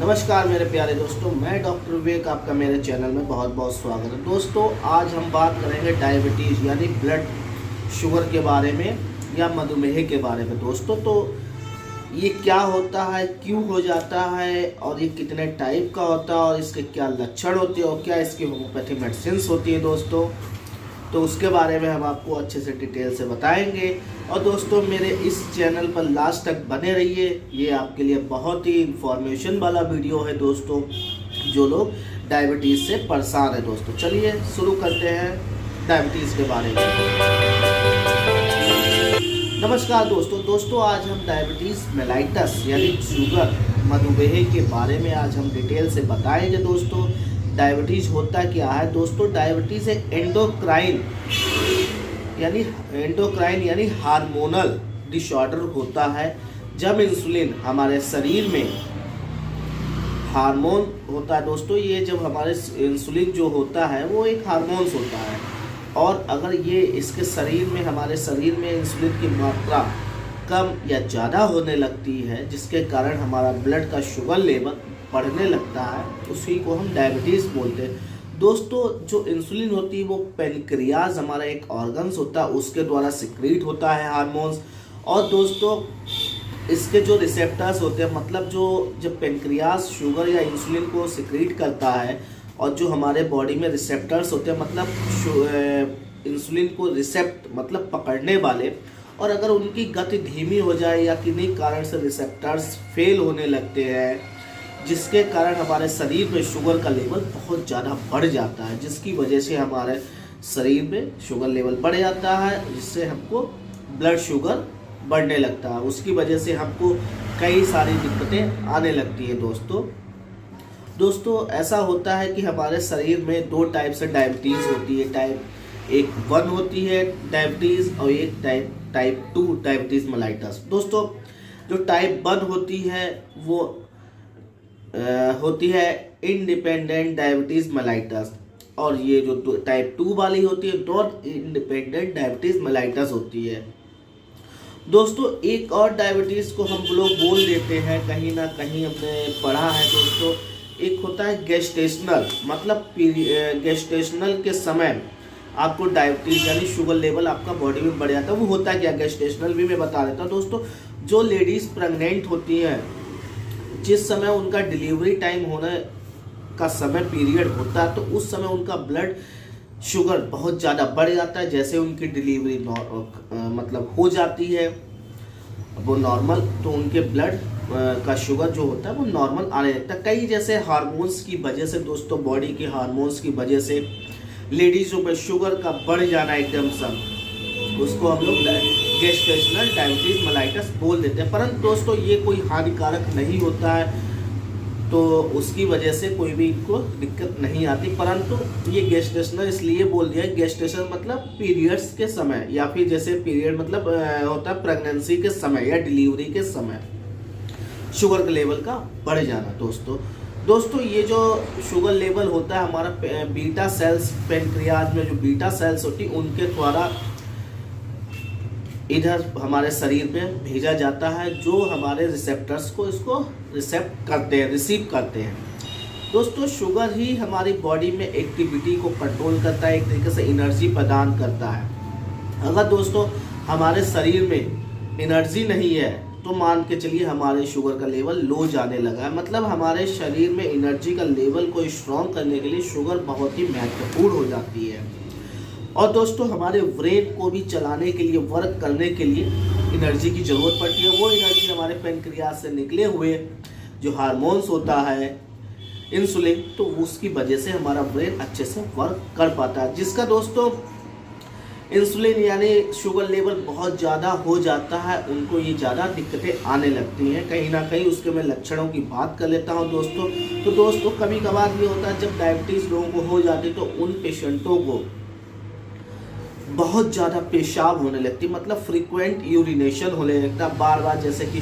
नमस्कार मेरे प्यारे दोस्तों, मैं डॉक्टर विवेक, आपका मेरे चैनल में बहुत बहुत स्वागत है। दोस्तों आज हम बात करेंगे डायबिटीज़ यानी ब्लड शुगर के बारे में या मधुमेह के बारे में। दोस्तों तो ये क्या होता है, क्यों हो जाता है और ये कितने टाइप का होता है और इसके क्या लक्षण होते हैं और क्या इसकी होम्योपैथी मेडिसिन होती है दोस्तों, तो उसके बारे में हम आपको अच्छे से डिटेल से बताएंगे। और दोस्तों मेरे इस चैनल पर लास्ट तक बने रहिए, ये आपके लिए बहुत ही इंफॉर्मेशन वाला वीडियो है दोस्तों, जो लोग डायबिटीज़ से परेशान है। दोस्तों चलिए शुरू करते हैं डायबिटीज़ के बारे में। नमस्कार दोस्तों आज हम डायबिटीज़ मेलाइटस यानी शुगर मधुमेह के बारे में आज हम डिटेल से बताएंगे। दोस्तों डायबिटीज़ होता क्या है दोस्तों, डायबिटीज़ एक एंडोक्राइन यानी हार्मोनल डिसऑर्डर होता है। जब इंसुलिन हमारे शरीर में हार्मोन होता है दोस्तों, ये जब हमारे इंसुलिन जो होता है वो एक हार्मोन्स होता है, और अगर ये इसके हमारे शरीर में इंसुलिन की मात्रा कम या ज़्यादा होने लगती है, जिसके कारण हमारा ब्लड का शुगर लेवल बढ़ने लगता है, उसी को हम डायबिटीज़ बोलते हैं। दोस्तों जो इंसुलिन होती है वो पेनक्रियाज हमारा एक ऑर्गन्स होता है, उसके द्वारा सिक्रीट होता है हार्मोन्स। और दोस्तों इसके जो रिसेप्टर्स होते हैं, मतलब जब पेनक्रियाज शुगर या इंसुलिन को सिक्रीट करता है, और जो हमारे बॉडी में रिसेप्टर्स होते हैं, मतलब इंसुलिन को मतलब पकड़ने वाले, और अगर उनकी गति धीमी हो जाए या किन्हीं कारण से रिसेप्टर्स फेल होने लगते हैं, जिसके कारण हमारे शरीर में शुगर का लेवल बहुत ज़्यादा बढ़ जाता है, जिसकी वजह से हमारे शरीर में शुगर लेवल बढ़ जाता है, जिससे हमको ब्लड शुगर बढ़ने लगता है। उसकी वजह से हमको कई सारी दिक्कतें आने लगती हैं। दोस्तों ऐसा होता है कि हमारे शरीर में दो टाइप से डायबिटीज़ होती है। टाइप 1 होती है डायबिटीज़ और एक टाइप 2 डायबिटीज़ मेलाइटस। दोस्तों जो टाइप 1 होती है वो होती है इंडिपेंडेंट डायबिटीज़ मेलाइटस, और ये जो टाइप 2 वाली होती है नॉन इंडिपेंडेंट डायबिटीज़ मेलाइटस होती है। दोस्तों एक और डायबिटीज़ को हम लोग बोल देते हैं, कहीं ना कहीं हमने पढ़ा है दोस्तों, एक होता है गेस्टेशनल, मतलब गेस्टेशनल के समय आपको डायबिटीज़ यानी शुगर लेवल आपका बॉडी में बढ़ जाता है। वो होता है क्या गेस्टेशनल भी मैं बता देता हूँ। दोस्तों जो लेडीज़ प्रेग्नेंट होती हैं, जिस समय उनका डिलीवरी टाइम होने का समय पीरियड होता है, तो उस समय उनका ब्लड शुगर बहुत ज़्यादा बढ़ जाता है। जैसे उनकी डिलीवरी मतलब हो जाती है वो नॉर्मल, तो उनके ब्लड का शुगर जो होता है वो नॉर्मल आने लगता है। कई जैसे हार्मोन्स की वजह से दोस्तों, बॉडी के हार्मोन्स की वजह से लेडीज़ों में शुगर का बढ़ जाना एकदम सब, उसको हम लोग गेस्टेशनल डायबिटीज़ मेलाइटस बोल देते हैं। परंतु दोस्तों ये कोई हानिकारक नहीं होता है, तो उसकी वजह से कोई भी इनको दिक्कत नहीं आती। परंतु ये गेस्टेशनल इसलिए बोल दिया है, गेस्टेशन मतलब पीरियड्स के समय, या फिर जैसे पीरियड मतलब होता है प्रेगनेंसी के समय या डिलीवरी के समय शुगर के लेवल का बढ़ जाना। दोस्तों ये जो शुगर लेवल होता है हमारा बीटा सेल्स, पेनक्रियाज में जो बीटा सेल्स होती है उनके द्वारा इधर हमारे शरीर में भेजा जाता है, जो हमारे रिसेप्टर्स को इसको रिसीव करते हैं। दोस्तों शुगर ही हमारी बॉडी में एक्टिविटी को कंट्रोल करता है, एक तरीके से एनर्जी प्रदान करता है। अगर दोस्तों हमारे शरीर में एनर्जी नहीं है तो मान के चलिए हमारे शुगर का लेवल लो जाने लगा है। मतलब हमारे शरीर में एनर्जी का लेवल को स्ट्रॉन्ग करने के लिए शुगर बहुत ही महत्वपूर्ण हो जाती है। और दोस्तों हमारे ब्रेन को भी चलाने के लिए, वर्क करने के लिए एनर्जी की ज़रूरत पड़ती है। वो एनर्जी हमारे पेनक्रियाज से निकले हुए जो हार्मोन्स होता है इंसुलिन, तो उसकी वजह से हमारा ब्रेन अच्छे से वर्क कर पाता है। जिसका दोस्तों इंसुलिन यानी शुगर लेवल बहुत ज़्यादा हो जाता है, उनको ये ज़्यादा दिक्कतें आने लगती हैं कहीं ना कहीं। उसके मैं लक्षणों की बात कर लेता हूँ दोस्तों। तो दोस्तों कभी कभार ये होता है जब डायबिटीज़ लोगों को हो जाती है, तो उन पेशेंटों को बहुत ज़्यादा पेशाब होने लगती, मतलब फ्रीक्वेंट यूरिनेशन होने लगता, बार बार, जैसे कि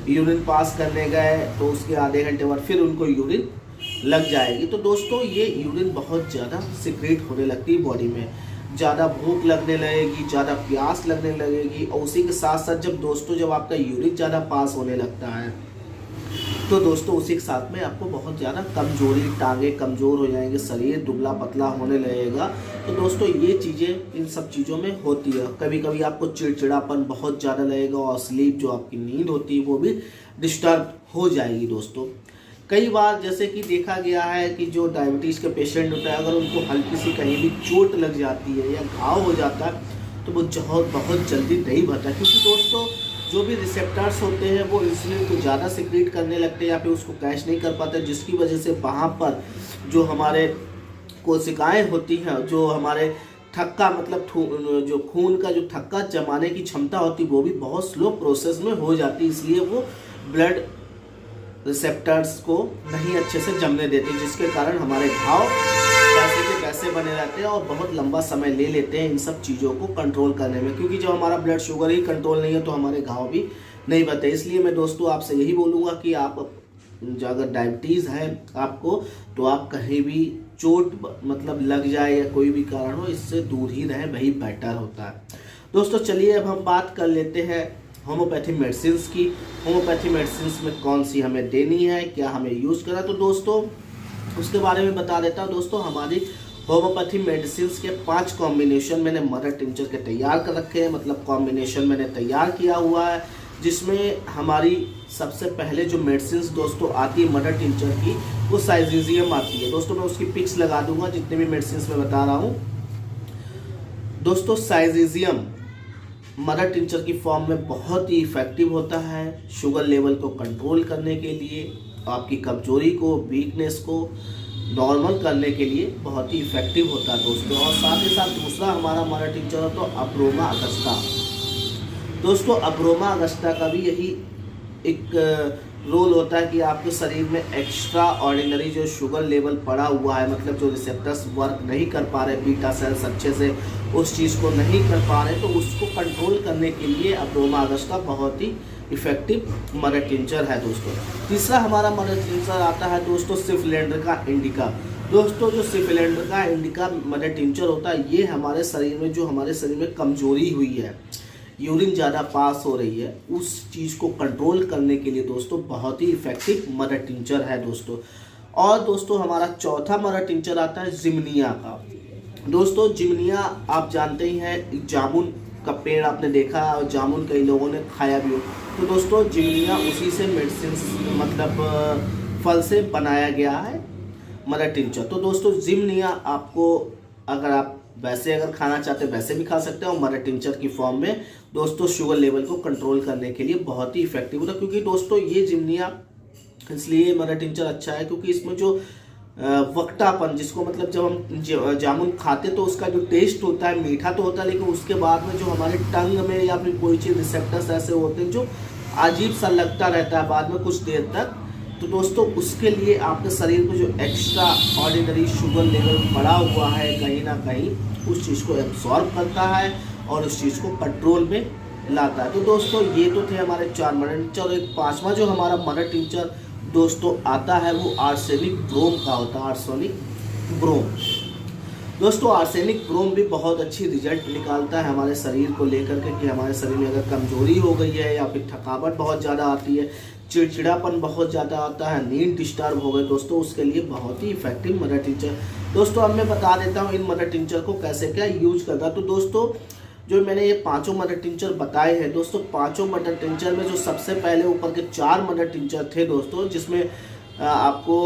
यूरिन पास करने गए तो उसके आधे घंटे बाद फिर उनको यूरिन लग जाएगी। तो दोस्तों ये यूरिन बहुत ज़्यादा सिक्रीट होने लगती है बॉडी में, ज़्यादा भूख लगने लगेगी, ज़्यादा प्यास लगने लगेगी, और उसी के साथ साथ जब आपका यूरिन ज़्यादा पास होने लगता है तो दोस्तों उसी के साथ में आपको बहुत ज़्यादा कमजोरी, टांगे कमज़ोर हो जाएंगे, शरीर दुबला पतला होने लगेगा। तो दोस्तों ये चीज़ें इन सब चीज़ों में होती है। कभी कभी आपको चिड़चिड़ापन बहुत ज़्यादा लगेगा और स्लीप जो आपकी नींद होती है वो भी डिस्टर्ब हो जाएगी। दोस्तों कई बार जैसे कि देखा गया है कि जो डायबिटीज़ के पेशेंट होता है, अगर उनको हल्की सी कहीं भी चोट लग जाती है या घाव हो जाता है तो वो बहुत जल्दी नहीं भरता, क्योंकि दोस्तों जो भी रिसेप्टर्स होते हैं वो इंसुलिन को ज़्यादा सिक्रीट करने लगते हैं या फिर उसको कैच नहीं कर पाते, जिसकी वजह से वहाँ पर जो हमारे कोशिकाएं होती हैं, जो हमारे थक्का मतलब जो खून का जो थक्का जमाने की क्षमता होती है वो भी बहुत स्लो प्रोसेस में हो जाती है, इसलिए वो ब्लड रिसेप्टर्स को नहीं अच्छे से जमने देती, जिसके कारण हमारे घाव पैसे के पैसे बने रहते हैं और बहुत लंबा समय ले लेते हैं इन सब चीज़ों को कंट्रोल करने में, क्योंकि जब हमारा ब्लड शुगर ही कंट्रोल नहीं है तो हमारे घाव भी नहीं बनते। इसलिए मैं दोस्तों आपसे यही बोलूँगा कि आप अगर डायबिटीज़ है आपको, तो आप कहीं भी चोट मतलब लग जाए या कोई भी कारण हो, इससे दूर ही रहें, वही बेटर होता है। दोस्तों चलिए अब हम बात कर लेते हैं होम्योपैथी मेडिसिन की। होम्योपैथी मेडिसिन में कौन सी हमें देनी है, क्या हमें यूज़ करना, तो दोस्तों उसके बारे में बता देता हूँ। दोस्तों हमारी होम्योपैथी मेडिसिन के 5 कॉम्बिनेशन मैंने मदर टिंचर के तैयार कर रखे हैं, मतलब कॉम्बिनेशन मैंने तैयार किया हुआ है, जिसमें हमारी सबसे पहले जो मेडिसिन दोस्तों आती है मदर टिंचर की, वो साइजीजियम आती है। दोस्तों मैं उसकी पिक्स लगा दूंगा जितने भी मेडिसिन मैं बता रहा हूँ। दोस्तों साइजीजियम मदर टिंचर की फॉर्म में बहुत ही इफ़ेक्टिव होता है शुगर लेवल को कंट्रोल करने के लिए, आपकी कमजोरी को, वीकनेस को नॉर्मल करने के लिए बहुत ही इफ़ेक्टिव होता है दोस्तों। और साथ ही साथ दूसरा हमारा मदर टिंचर है तो अब्रोमा अगस्टा। दोस्तों अब्रोमा अगस्टा का भी यही एक रोल होता है कि आपके शरीर में एक्स्ट्रा ऑर्डिनरी जो शुगर लेवल पड़ा हुआ है, मतलब जो रिसेप्टर्स वर्क नहीं कर पा रहे, बीटा सेल्स अच्छे से उस चीज़ को नहीं कर पा रहे, तो उसको कंट्रोल करने के लिए अब्रोमा अगस्टा बहुत ही इफेक्टिव मदर टिंचर है दोस्तों। तीसरा हमारा मदर टिंचर आता है दोस्तों सिफिलिंड्रिका इंडिका। दोस्तों जो सिफिलिंड्रिका इंडिका मदर टिंचर होता है, ये हमारे शरीर में जो हमारे शरीर में कमजोरी हुई है, यूरिन ज़्यादा पास हो रही है, उस चीज़ को कंट्रोल करने के लिए दोस्तों बहुत ही इफेक्टिव मदर टिंचर है दोस्तों। और दोस्तों हमारा चौथा मदर टिंचर आता है जिमनिया का। दोस्तों जिमनिया आप जानते ही हैं, जामुन का पेड़ आपने देखा और जामुन कई लोगों ने खाया भी हो, तो दोस्तों जिमनिया उसी से मेडिसिन मतलब फल से बनाया गया है मदर टिंचर। तो दोस्तों जिमनिया आपको अगर खाना चाहते हैं वैसे भी खा सकते हैं, और मदर टिंचर की फॉर्म में दोस्तों शुगर लेवल को कंट्रोल करने के लिए बहुत ही इफेक्टिव होता है। क्योंकि दोस्तों ये जिमनिया इसलिए मदर टिंचर अच्छा है क्योंकि इसमें जो वक्टापन, जिसको मतलब जब हम जामुन खाते तो उसका जो टेस्ट होता है मीठा तो होता है, लेकिन उसके बाद में जो हमारे टंग में या फिर कोई चीज़ रिसेप्टर्स ऐसे होते हैं जो अजीब सा लगता रहता है बाद में कुछ देर तक, तो दोस्तों उसके लिए आपके शरीर में जो एक्स्ट्रा ऑर्डिनरी शुगर लेवल पड़ा हुआ है कहीं ना कहीं, उस चीज़ को एब्जॉर्ब करता है और उस चीज़ को कंट्रोल में लाता है। तो दोस्तों ये तो थे हमारे 4 मदर टिंचर। एक 5वां जो हमारा मदर टिंचर दोस्तों आता है वो आर्सेनिक ब्रोम का होता है। आर्सेनिक ब्रोम दोस्तों, आर्सेनिक ब्रोम भी बहुत अच्छी रिजल्ट निकालता है हमारे शरीर को लेकर के, कि हमारे शरीर में अगर कमजोरी हो गई है या फिर थकावट बहुत ज़्यादा आती है, चिड़चिड़ापन बहुत ज़्यादा आता है, नींद डिस्टर्ब हो गए दोस्तों, उसके लिए बहुत ही इफेक्टिव मदर टिंचर। दोस्तों अब मैं बता देता हूँ इन मदर टिंचर को कैसे क्या यूज करना। तो दोस्तों जो मैंने ये 5 मदर टिंचर बताए हैं दोस्तों, 5 मदर टिंचर में जो सबसे पहले ऊपर के 4 मदर टिंचर थे दोस्तों, जिसमें आपको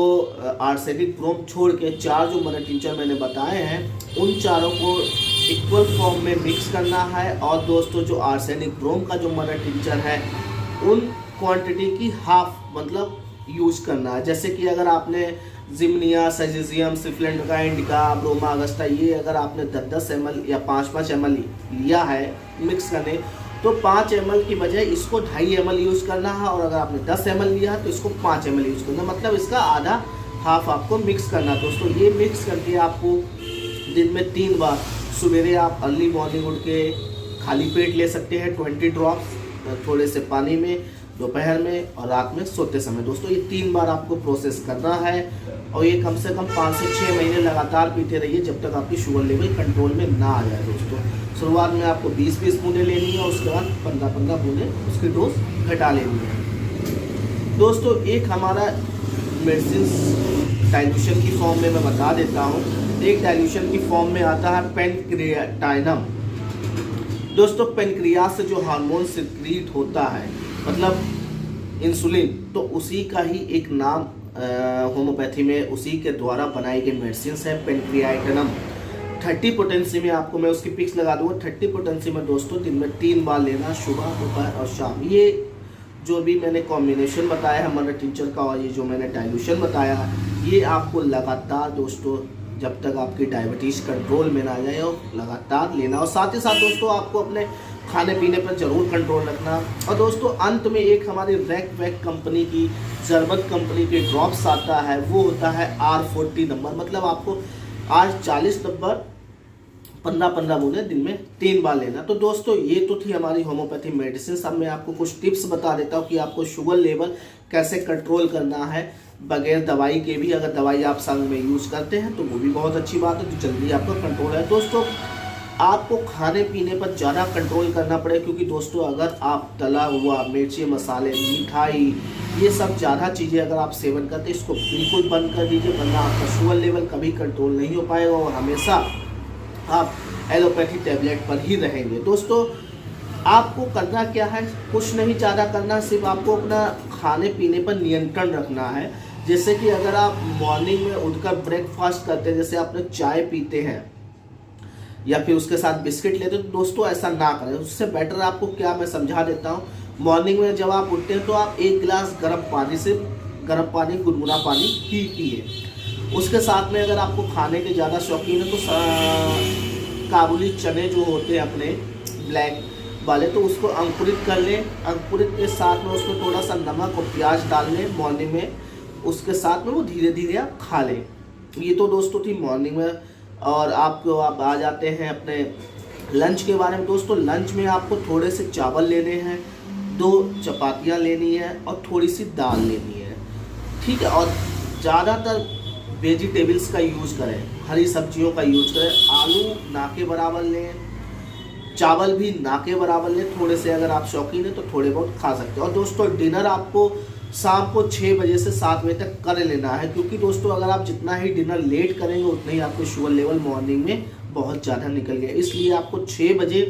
आर्सेनिक ब्रोम छोड़ के 4 जो मदर टिंचर मैंने बताए हैं, उन चारों को इक्वल फॉर्म में मिक्स करना है। और दोस्तों जो आर्सेनिक ब्रोम का जो मदर टिंचर है उन क्वांटिटी की हाफ मतलब यूज करना है। जैसे कि अगर आपने जिमनिया, साइजीजियम, सिफिलिंड्रिका इंडिका, अब्रोमा अगस्टा, ये अगर आपने 10-10 ml या 5-5 ml लिया है मिक्स करने, तो 5 ml की बजाय इसको 2.5 ml यूज़ करना है। और अगर आपने 10 ml लिया है तो इसको 5 ml यूज़ करना, मतलब इसका आधा हाफ आपको मिक्स करना है दोस्तों। ये मिक्स करके आपको दिन में 3 बार, सवेरे आप अर्ली मॉर्निंग उठ के खाली पेट ले सकते हैं 20 ड्रॉप्स थोड़े से पानी में, दोपहर में और रात में सोते समय। दोस्तों ये 3 बार आपको प्रोसेस करना है और ये कम से कम 5 से 6 महीने लगातार पीते रहिए जब तक आपकी शुगर लेवल कंट्रोल में ना आ जाए दोस्तों। शुरुआत में आपको 20-20 बूंदें लेनी है और उसके बाद 15-15 बूंदें उसकी डोज घटा लेनी है। दोस्तों एक हमारा मेडिसिन डाइल्यूशन की फॉर्म में मैं बता देता हूँ। एक डाइल्यूशन की फॉर्म में आता है पेनक्रियाटाइनम। दोस्तों पेनक्रियास से जो हार्मोन सिक्रीट होता है मतलब इंसुलिन, तो उसी का ही एक नाम होम्योपैथी में उसी के द्वारा बनाई गई मेडिसिन है पेनक्रियाटाइनम। 30 पोटेंसी में आपको मैं उसकी पिक्स लगा दूंगा। 30 पोटेंसी में दोस्तों दिन में 3 बार लेना, सुबह दोपहर और शाम। ये जो भी मैंने कॉम्बिनेशन बताया है हमारे टीचर का और ये जो मैंने डाइल्यूशन बताया, ये आपको लगातार दोस्तों जब तक आपकी डायबिटीज़ कंट्रोल में ना आ जाए और लगातार लेना। और साथ ही साथ दोस्तों आपको अपने खाने पीने पर ज़रूर कंट्रोल रखना। और दोस्तों अंत में एक हमारी रैक कंपनी की, जर्मन कंपनी के ड्रॉप्स आता है, वो होता है R40 नंबर। मतलब आपको आज 40 नंबर 15-15 बूंदे दिन में 3 बार लेना। तो दोस्तों ये तो थी हमारी होम्योपैथी मेडिसिन। अब मैं आपको कुछ टिप्स बता देता हूँ कि आपको शुगर लेवल कैसे कंट्रोल करना है बगैर दवाई के भी। अगर दवाई आप संग में यूज़ करते हैं तो वो भी बहुत अच्छी बात है, जो जल्दी आपका कंट्रोल है। दोस्तों आपको खाने पीने पर ज़्यादा कंट्रोल करना पड़ेगा, क्योंकि दोस्तों अगर आप तला हुआ, मिर्ची मसाले, मिठाई, ये सब ज़्यादा चीज़ें अगर आप सेवन करते हैं, इसको बिल्कुल बंद कर दीजिए, वरना आपका शुगर लेवल कभी कंट्रोल नहीं हो पाएगा और हमेशा आप एलोपैथी टैबलेट पर ही रहेंगे। दोस्तों आपको करना क्या है, कुछ नहीं ज़्यादा करना, सिर्फ आपको अपना खाने पीने पर नियंत्रण रखना है। जैसे कि अगर आप मॉर्निंग में उठकर ब्रेकफास्ट करते हैं, जैसे आपने चाय पीते हैं या फिर उसके साथ बिस्किट लेते हैं, तो दोस्तों ऐसा ना करें। उससे बेटर आपको क्या मैं समझा देता हूँ। मॉर्निंग में जब आप उठते हैं तो आप 1 गिलास गर्म पानी गुनगुना पानी ही पिए। उसके साथ में अगर आपको खाने के ज़्यादा शौकीन है तो काबुली चने जो होते हैं अपने ब्लैक वाले, तो उसको अंकुरित कर लें। अंकुरित के साथ में उसमें थोड़ा सा नमक और प्याज डाल लें मॉर्निंग में, उसके साथ में वो धीरे धीरे आप खा लें। ये तो दोस्तों थी मॉर्निंग में। और आप आ जाते हैं अपने लंच के बारे में। दोस्तों लंच में आपको थोड़े से चावल लेने हैं, 2 चपातियाँ लेनी है और थोड़ी सी दाल लेनी है, ठीक है। और ज़्यादातर वेजिटेबल्स का यूज़ करें, हरी सब्जियों का यूज़ करें। आलू ना के बराबर लें, चावल भी ना के बराबर लें। थोड़े से अगर आप शौकीन हैं तो थोड़े बहुत खा सकते हैं। और दोस्तों डिनर आपको शाम को 6 बजे से 7 बजे तक कर लेना है, क्योंकि दोस्तों अगर आप जितना ही डिनर लेट करेंगे उतना ही आपको शुगर लेवल मॉर्निंग में बहुत ज़्यादा निकल गया। इसलिए आपको 6 बजे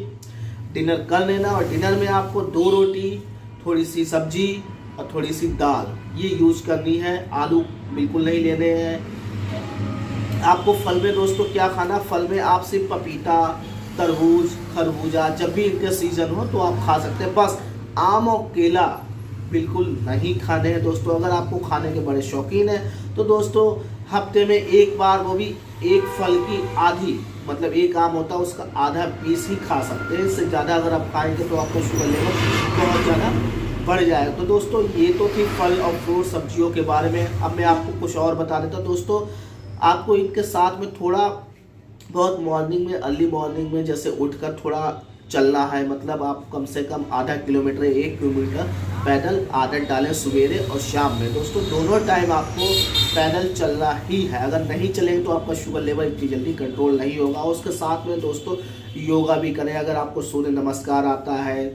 डिनर कर लेना। और डिनर में आपको 2 रोटी, थोड़ी सी सब्जी और थोड़ी सी दाल ये यूज़ करनी है। आलू बिल्कुल नहीं लेने हैं। आपको फल में दोस्तों क्या खाना, फल में आप सिर्फ पपीता, तरबूज, खरबूजा जब भी इनके सीज़न हो तो आप खा सकते हैं। बस आम और केला बिल्कुल नहीं खाने हैं। दोस्तों अगर आपको खाने के बड़े शौकीन हैं तो दोस्तों हफ्ते में 1 बार, वो भी एक फल की आधी, मतलब 1 आम होता है उसका आधा पीस ही खा सकते हैं। इससे ज़्यादा अगर आप खाएंगे तो आपका शुगर लेवल बहुत ज़्यादा बढ़ जाएगा। तो दोस्तों ये तो थी फल और फ्रूट सब्जियों के बारे में। अब मैं आपको कुछ और बता देता हूँ। दोस्तों आपको इनके साथ में थोड़ा बहुत मॉर्निंग में, अर्ली मॉर्निंग में जैसे उठकर थोड़ा चलना है। मतलब आप कम से कम आधा किलोमीटर, 1 किलोमीटर पैदल आदत डालें सवेरे और शाम में। दोस्तों दोनों टाइम आपको पैदल चलना ही है। अगर नहीं चलेंगे तो आपका शुगर लेवल इतनी जल्दी कंट्रोल नहीं होगा। उसके साथ में दोस्तों योगा भी करें। अगर आपको सूर्य नमस्कार आता है,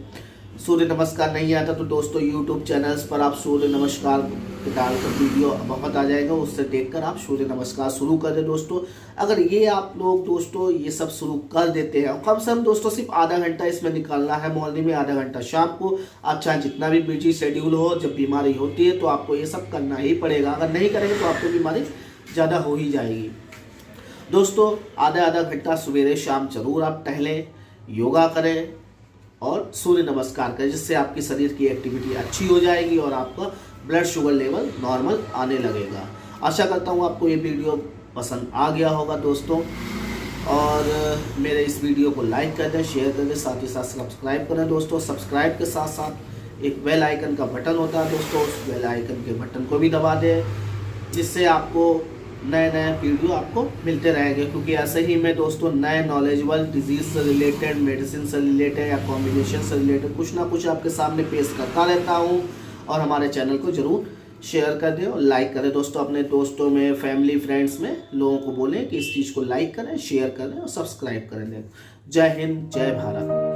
सूर्य नमस्कार नहीं आता तो दोस्तों यूट्यूब चैनल्स पर आप सूर्य नमस्कार डालकर वीडियो बहुत आ जाएगा, उससे देखकर आप सूर्य नमस्कार शुरू कर दें। दोस्तों अगर ये आप लोग दोस्तों ये सब शुरू कर देते हैं, कम से कम दोस्तों सिर्फ आधा घंटा इसमें निकालना है मॉर्निंग में, आधा घंटा शाम को। आप चाहे जितना भी बिजी शेड्यूल हो, जब बीमारी होती है तो आपको ये सब करना ही पड़ेगा। अगर नहीं करेंगे तो आपको बीमारी ज़्यादा हो ही जाएगी। दोस्तों आधा घंटा सवेरे शाम जरूर आप टहलें, योगा करें और सूर्य नमस्कार करें, जिससे आपकी शरीर की एक्टिविटी अच्छी हो जाएगी और आपका ब्लड शुगर लेवल नॉर्मल आने लगेगा। आशा करता हूँ आपको ये वीडियो पसंद आ गया होगा दोस्तों। और मेरे इस वीडियो को लाइक कर दें, शेयर कर दें, साथ ही साथ सब्सक्राइब करें। दोस्तों सब्सक्राइब के साथ साथ एक बेल आइकन का बटन होता है दोस्तों, उस बेल आइकन के बटन को भी दबा दें, जिससे आपको नए वीडियो आपको मिलते रहेंगे। क्योंकि ऐसे ही मैं दोस्तों नए नॉलेजेबल डिजीज़ से रिलेटेड, मेडिसिन से रिलेटेड या कॉम्बिनेशन से रिलेटेड कुछ ना कुछ आपके सामने पेश करता रहता हूँ। और हमारे चैनल को ज़रूर शेयर कर दें और लाइक करें दोस्तों। अपने दोस्तों में, फैमिली, फ्रेंड्स में लोगों को बोलें कि इस चीज़ को लाइक करें, शेयर करें और सब्सक्राइब करें। जय हिंद, जय भारत।